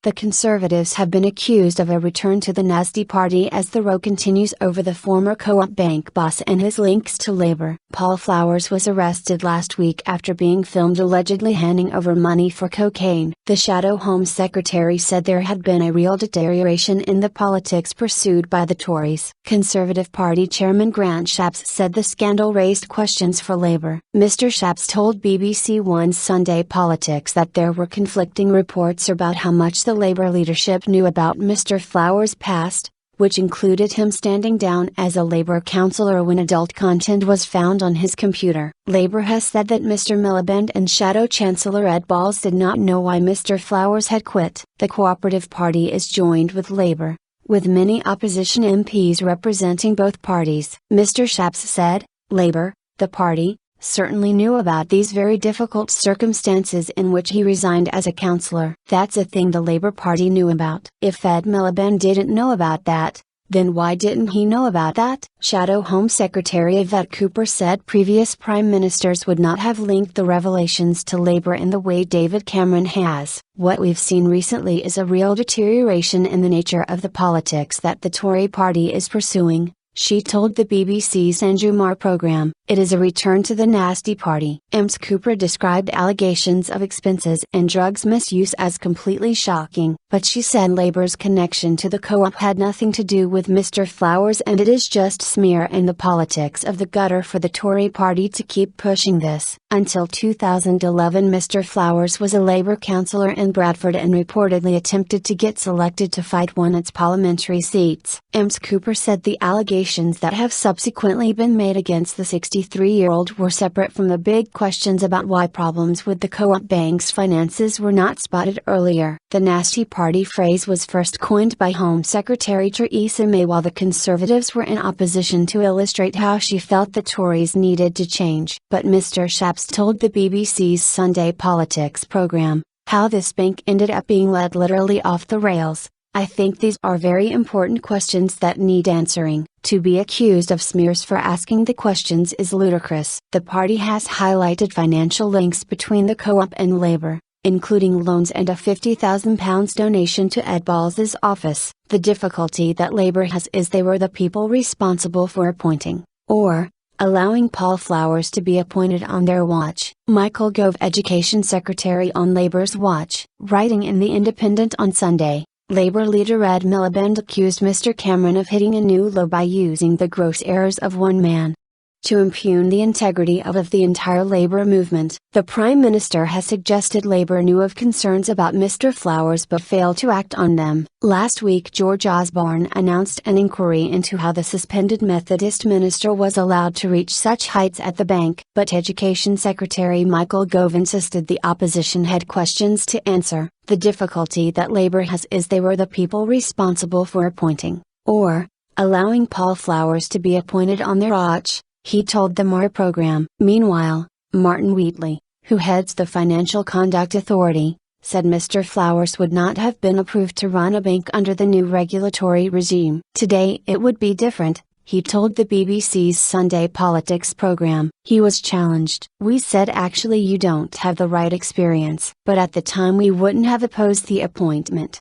The Conservatives have been accused of a return to the nasty party as the row continues over the former Co-op bank boss and his links to Labour. Paul Flowers was arrested last week after being filmed allegedly handing over money for cocaine. The Shadow Home Secretary said there had been a real deterioration in the politics pursued by the Tories. Conservative Party Chairman Grant Shapps said the scandal raised questions for Labour. Mr Shapps told BBC One's Sunday Politics that there were conflicting reports about how much the Labour leadership knew about Mr Flowers' past, which included him standing down as a Labour councillor when adult content was found on his computer. Labour has said that Mr Miliband and Shadow Chancellor Ed Balls did not know why Mr Flowers had quit. The Co-operative Party is joined with Labour, with many opposition MPs representing both parties. Mr Shapps said, Labour, the party, certainly knew about these very difficult circumstances in which he resigned as a councillor. That's a thing the Labour Party knew about. If Ed Miliband didn't know about that, then why didn't he know about that? Shadow Home Secretary Yvette Cooper said previous Prime Ministers would not have linked the revelations to Labour in the way David Cameron has. What we've seen recently is a real deterioration in the nature of the politics that the Tory party is pursuing, she told the BBC's Andrew Marr programme. It is a return to the nasty party. Ms Cooper described allegations of expenses and drugs misuse as completely shocking, but she said Labour's connection to the Co-op had nothing to do with Mr Flowers and it is just smear in the politics of the gutter for the Tory party to keep pushing this. Until 2011 Mr Flowers was a Labour councillor in Bradford and reportedly attempted to get selected to fight one its parliamentary seats. Ms Cooper said the allegations that have subsequently been made against the 63-year-old were separate from the big questions about why problems with the Co-op bank's finances were not spotted earlier. The nasty party phrase was first coined by Home Secretary Theresa May while the Conservatives were in opposition to illustrate how she felt the Tories needed to change. But Mr Shapps told the BBC's Sunday Politics programme, how this bank ended up being led literally off the rails. I think these are very important questions that need answering. To be accused of smears for asking the questions is ludicrous. The party has highlighted financial links between the Co-op and Labour, including loans and a £50,000 donation to Ed Balls' office. The difficulty that Labour has is they were the people responsible for appointing, or allowing Paul Flowers to be appointed on their watch. Michael Gove, Education Secretary on Labour's watch, writing in The Independent on Sunday, Labour leader Ed Miliband accused Mr Cameron of hitting a new low by using the gross errors of one man to impugn the integrity of the entire Labour movement. The Prime Minister has suggested Labour knew of concerns about Mr Flowers but failed to act on them. Last week George Osborne announced an inquiry into how the suspended Methodist minister was allowed to reach such heights at the bank, but Education Secretary Michael Gove insisted the opposition had questions to answer. The difficulty that Labour has is they were the people responsible for appointing, or allowing Paul Flowers to be appointed on their watch, he told the Marr programme. Meanwhile, Martin Wheatley, who heads the Financial Conduct Authority, said Mr Flowers would not have been approved to run a bank under the new regulatory regime. Today it would be different, he told the BBC's Sunday Politics programme. He was challenged. We said actually you don't have the right experience. But at the time we wouldn't have opposed the appointment.